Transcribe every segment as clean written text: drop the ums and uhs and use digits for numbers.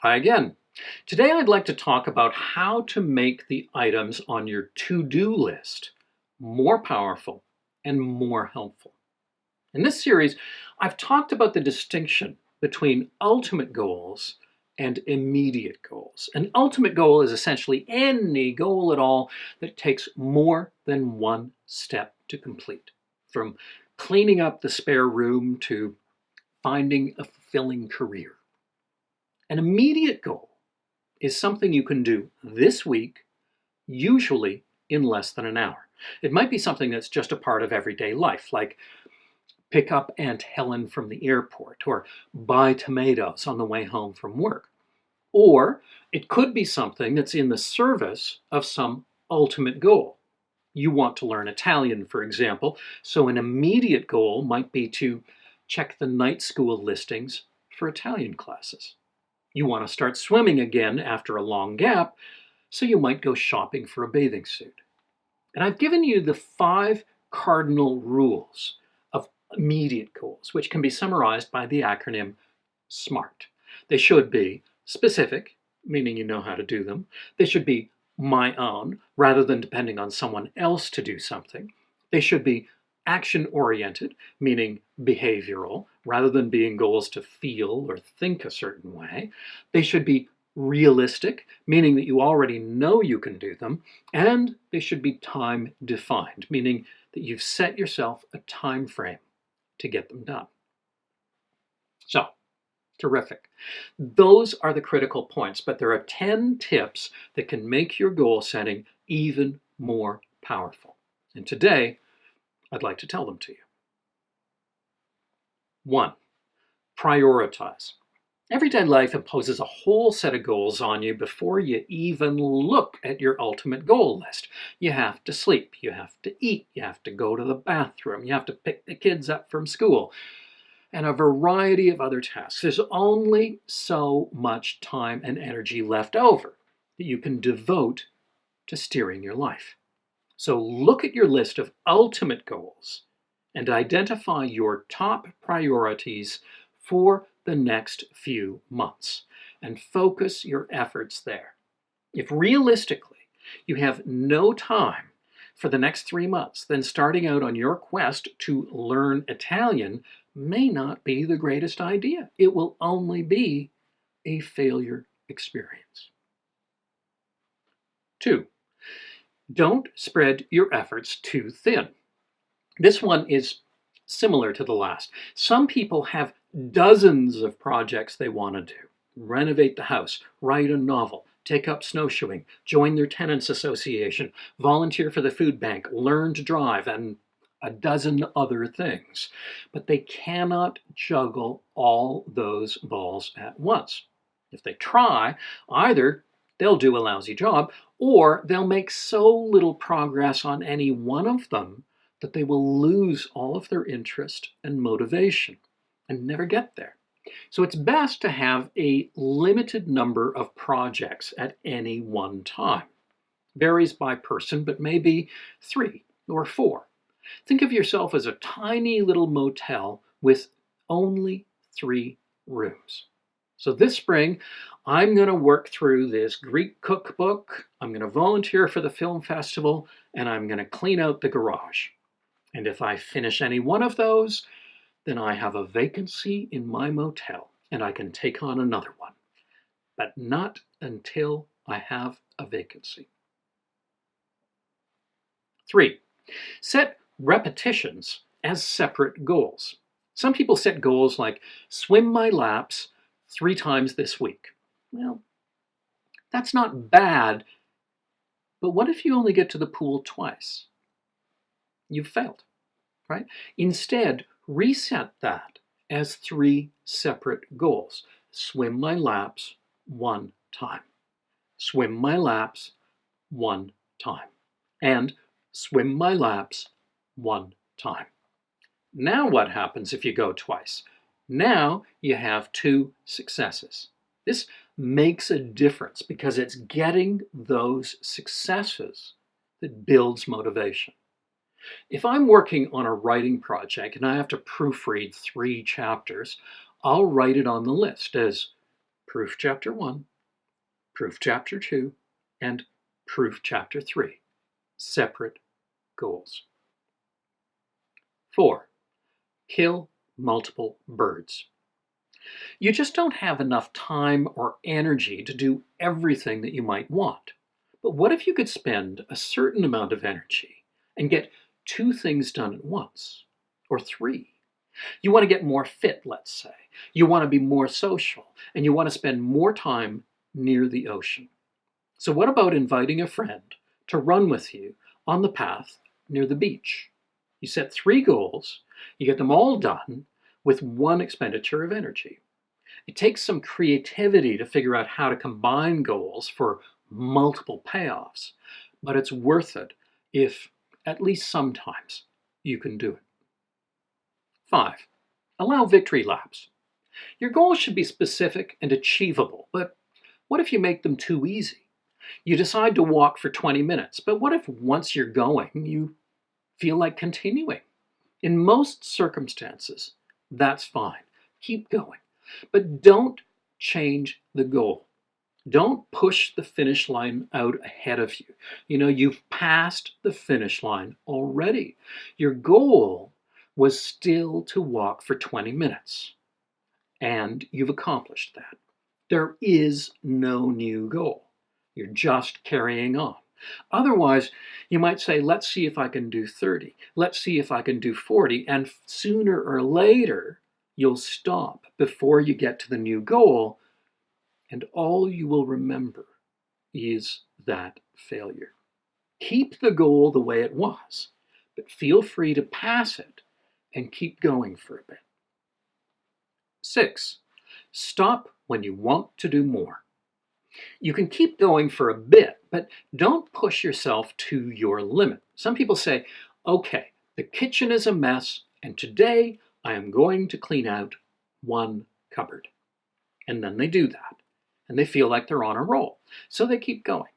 Hi again. Today I'd like to talk about how to make the items on your to-do list more powerful and more helpful. In this series, I've talked about the distinction between ultimate goals and immediate goals. An ultimate goal is essentially any goal at all that takes more than one step to complete, from cleaning up the spare room to finding a fulfilling career. An immediate goal is something you can do this week, usually in less than an hour. It might be something that's just a part of everyday life, like pick up Aunt Helen from the airport or buy tomatoes on the way home from work. Or it could be something that's in the service of some ultimate goal. You want to learn Italian, for example, so an immediate goal might be to check the night school listings for Italian classes. You want to start swimming again after a long gap, so you might go shopping for a bathing suit. And I've given you the 5 cardinal rules of immediate goals, which can be summarized by the acronym SMART. They should be specific, meaning you know how to do them. They should be my own, rather than depending on someone else to do something. They should be action-oriented, meaning behavioral, rather than being goals to feel or think a certain way. They should be realistic, meaning that you already know you can do them. And they should be time-defined, meaning that you've set yourself a time frame to get them done. So, terrific. Those are the critical points, but there are 10 tips that can make your goal setting even more powerful. And today, I'd like to tell them to you. 1. Prioritize. Everyday life imposes a whole set of goals on you before you even look at your ultimate goal list. You have to sleep, you have to eat, you have to go to the bathroom, you have to pick the kids up from school, and a variety of other tasks. There's only so much time and energy left over that you can devote to steering your life. So look at your list of ultimate goals and identify your top priorities for the next few months and focus your efforts there. If realistically you have no time for the next 3 months, then starting out on your quest to learn Italian may not be the greatest idea. It will only be a failure experience. 2. Don't spread your efforts too thin. This one is similar to the last. Some people have dozens of projects they want to do. Renovate the house, write a novel, take up snowshoeing, join their tenants association, volunteer for the food bank, learn to drive, and a dozen other things. But they cannot juggle all those balls at once. If they try, either they'll do a lousy job, or they'll make so little progress on any one of them that they will lose all of their interest and motivation and never get there. So it's best to have a limited number of projects at any one time. Varies by person, but maybe 3 or 4. Think of yourself as a tiny little motel with only 3 rooms. So this spring, I'm going to work through this Greek cookbook, I'm going to volunteer for the film festival, and I'm going to clean out the garage. And if I finish any one of those, then I have a vacancy in my motel and I can take on another one. But not until I have a vacancy. 3. Set repetitions as separate goals. Some people set goals like swim my laps 3 times this week. Well, that's not bad, but what if you only get to the pool twice? You've failed, right? Instead, reset that as 3 separate goals. Swim my laps 1 time. Swim my laps 1 time. And swim my laps 1 time. Now what happens if you go twice? Now you have 2 successes. This makes a difference because it's getting those successes that builds motivation. If I'm working on a writing project and I have to proofread 3 chapters, I'll write it on the list as Proof Chapter 1, Proof Chapter 2, and Proof Chapter 3. Separate goals. 4. Kill multiple birds. You just don't have enough time or energy to do everything that you might want. But what if you could spend a certain amount of energy and get 2 things done at once? Or 3? You want to get more fit, let's say. You want to be more social, and you want to spend more time near the ocean. So what about inviting a friend to run with you on the path near the beach? You set 3 goals, you get them all done with 1 expenditure of energy. It takes some creativity to figure out how to combine goals for multiple payoffs, but it's worth it if, at least sometimes, you can do it. 5. Allow victory laps. Your goals should be specific and achievable, but what if you make them too easy? You decide to walk for 20 minutes, but what if once you're going, you feel like continuing? In most circumstances, that's fine. Keep going. But don't change the goal. Don't push the finish line out ahead of you. You've passed the finish line already. Your goal was still to walk for 20 minutes, and you've accomplished that. There is no new goal. You're just carrying on. Otherwise, you might say, let's see if I can do 30. Let's see if I can do 40. And sooner or later, you'll stop before you get to the new goal, and all you will remember is that failure. Keep the goal the way it was, but feel free to pass it and keep going for a bit. 6. Stop when you want to do more. You can keep going for a bit, but don't push yourself to your limit. Some people say, okay, the kitchen is a mess, and today I am going to clean out 1 cupboard. And then they do that, and they feel like they're on a roll, so they keep going.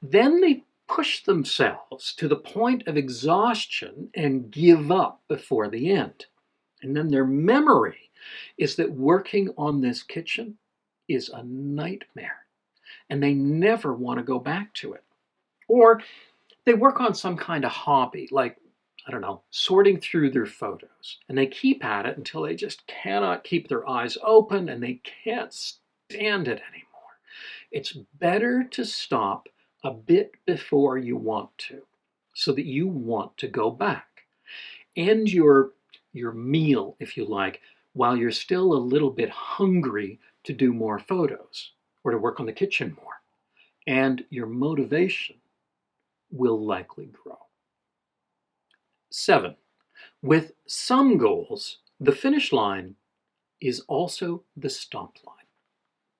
Then they push themselves to the point of exhaustion and give up before the end. And then their memory is that working on this kitchen is a nightmare, and they never want to go back to it. Or they work on some kind of hobby, like, sorting through their photos, and they keep at it until they just cannot keep their eyes open and they can't stand it anymore. It's better to stop a bit before you want to, so that you want to go back. End your meal, if you like, while you're still a little bit hungry to do more photos or to work on the kitchen more. And your motivation will likely grow. 7. With some goals, the finish line is also the stop line.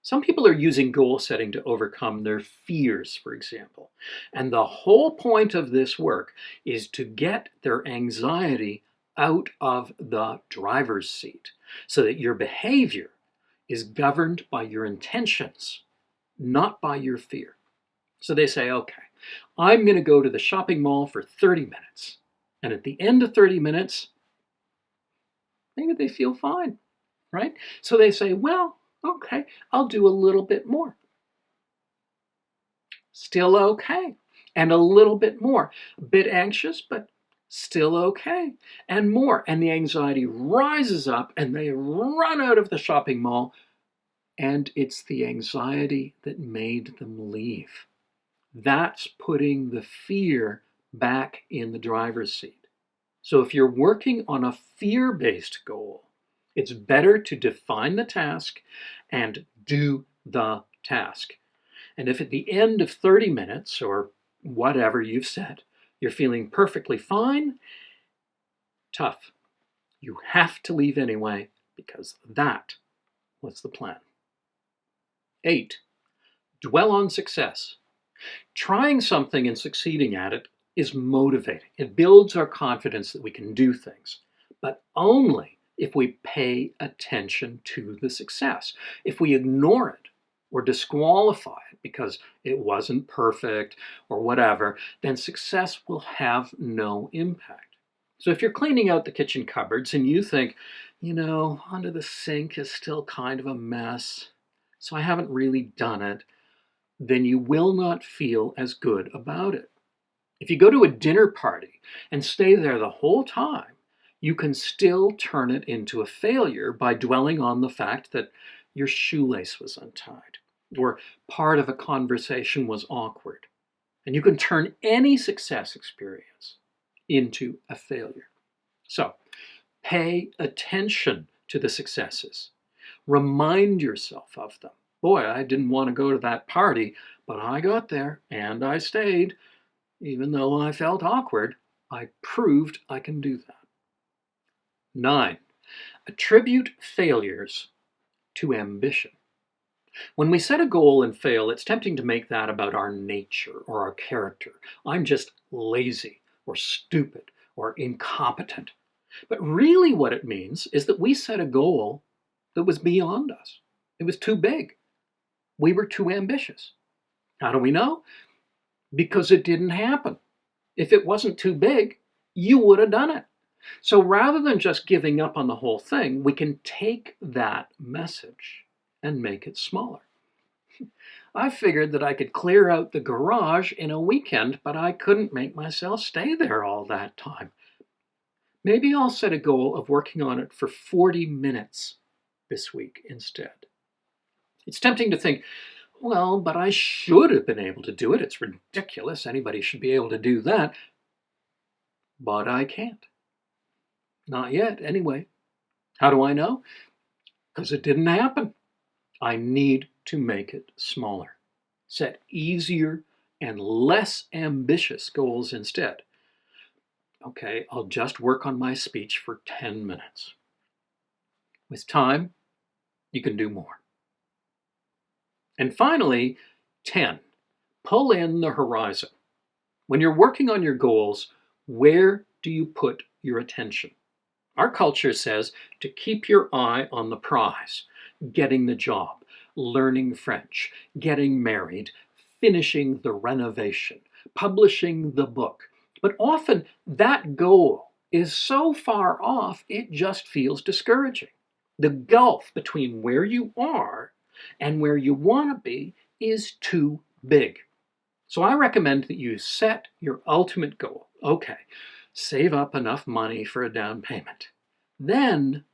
Some people are using goal setting to overcome their fears, for example. And the whole point of this work is to get their anxiety out of the driver's seat so that your behavior is governed by your intentions, not by your fear. So they say, okay, I'm going to go to the shopping mall for 30 minutes. And at the end of 30 minutes, maybe they feel fine, right? So they say, well, okay, I'll do a little bit more. Still okay. And a little bit more. A bit anxious, but still okay. And more. And the anxiety rises up and they run out of the shopping mall. And it's the anxiety that made them leave. That's putting the fear back in the driver's seat. So if you're working on a fear-based goal, it's better to define the task and do the task. And if at the end of 30 minutes or whatever you've set, you're feeling perfectly fine, tough. You have to leave anyway because that was the plan. 8. Dwell on success. Trying something and succeeding at it is motivating. It builds our confidence that we can do things, but only if we pay attention to the success. If we ignore it or disqualify it because it wasn't perfect or whatever, then success will have no impact. So if you're cleaning out the kitchen cupboards and you think, under the sink is still kind of a mess, so I haven't really done it, then you will not feel as good about it. If you go to a dinner party and stay there the whole time, you can still turn it into a failure by dwelling on the fact that your shoelace was untied or part of a conversation was awkward. And you can turn any success experience into a failure. So pay attention to the successes. Remind yourself of them. Boy, I didn't want to go to that party, but I got there and I stayed. Even though I felt awkward, I proved I can do that. 9. Attribute failures to ambition. When we set a goal and fail, it's tempting to make that about our nature or our character. I'm just lazy or stupid or incompetent. But really what it means is that we set a goal that was beyond us. It was too big. We were too ambitious. How do we know? Because it didn't happen. If it wasn't too big, you would have done it. So rather than just giving up on the whole thing, we can take that message and make it smaller. I figured that I could clear out the garage in a weekend, but I couldn't make myself stay there all that time. Maybe I'll set a goal of working on it for 40 minutes this week instead. It's tempting to think, well, but I should have been able to do it. It's ridiculous. Anybody should be able to do that. But I can't. Not yet, anyway. How do I know? Because it didn't happen. I need to make it smaller. Set easier and less ambitious goals instead. Okay, I'll just work on my speech for 10 minutes. With time, you can do more. And finally, 10, pull in the horizon. When you're working on your goals, where do you put your attention? Our culture says to keep your eye on the prize, getting the job, learning French, getting married, finishing the renovation, publishing the book. But often that goal is so far off, it just feels discouraging. The gulf between where you are and where you want to be is too big. So I recommend that you set your ultimate goal. Okay, save up enough money for a down payment. Then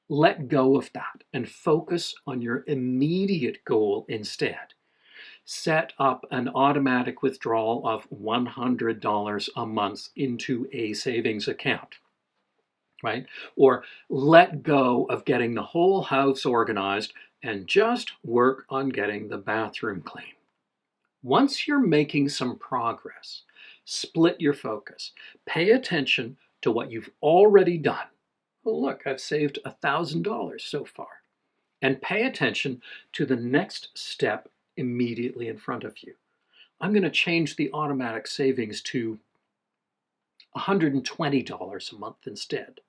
let go of that and focus on your immediate goal instead. Set up an automatic withdrawal of $100 a month into a savings account, right? Or let go of getting the whole house organized and just work on getting the bathroom clean. Once you're making some progress, split your focus. Pay attention to what you've already done. Oh, look, I've saved $1,000 so far. And pay attention to the next step immediately in front of you. I'm going to change the automatic savings to $120 a month instead.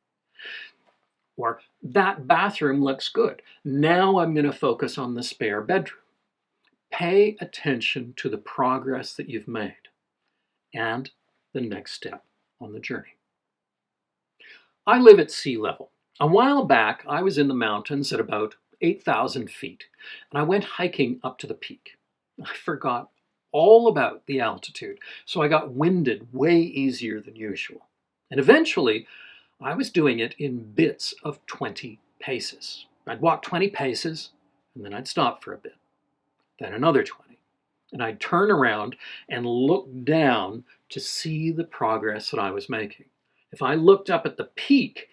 Or that bathroom looks good. Now I'm going to focus on the spare bedroom. Pay attention to the progress that you've made and the next step on the journey. I live at sea level. A while back, I was in the mountains at about 8,000 feet, and I went hiking up to the peak. I forgot all about the altitude, so I got winded way easier than usual. And eventually, I was doing it in bits of 20 paces. I'd walk 20 paces, and then I'd stop for a bit. Then another 20. And I'd turn around and look down to see the progress that I was making. If I looked up at the peak,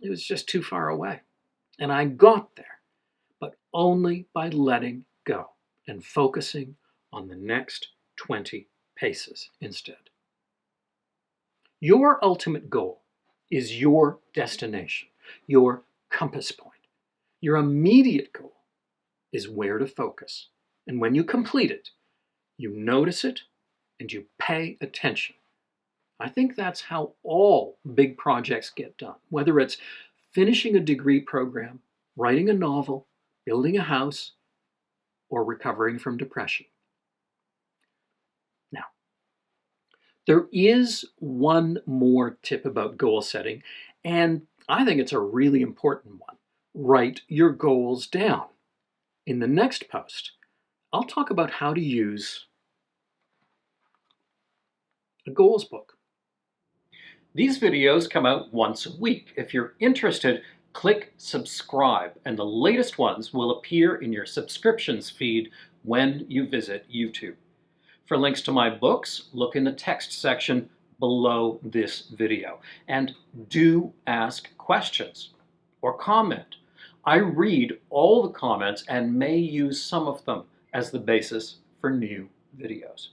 it was just too far away. And I got there, but only by letting go and focusing on the next 20 paces instead. Your ultimate goal is your destination, your compass point. Your immediate goal is where to focus. And when you complete it, you notice it and you pay attention. I think that's how all big projects get done, whether it's finishing a degree program, writing a novel, building a house, or recovering from depression. Now, there is one more tip about goal setting, and I think it's a really important one. write your goals down. In the next post, I'll talk about how to use a goals book. These videos come out once a week. If you're interested, click subscribe, and the latest ones will appear in your subscriptions feed when you visit YouTube. For links to my books, look in the text section below this video. And do ask questions or comment. I read all the comments and may use some of them as the basis for new videos.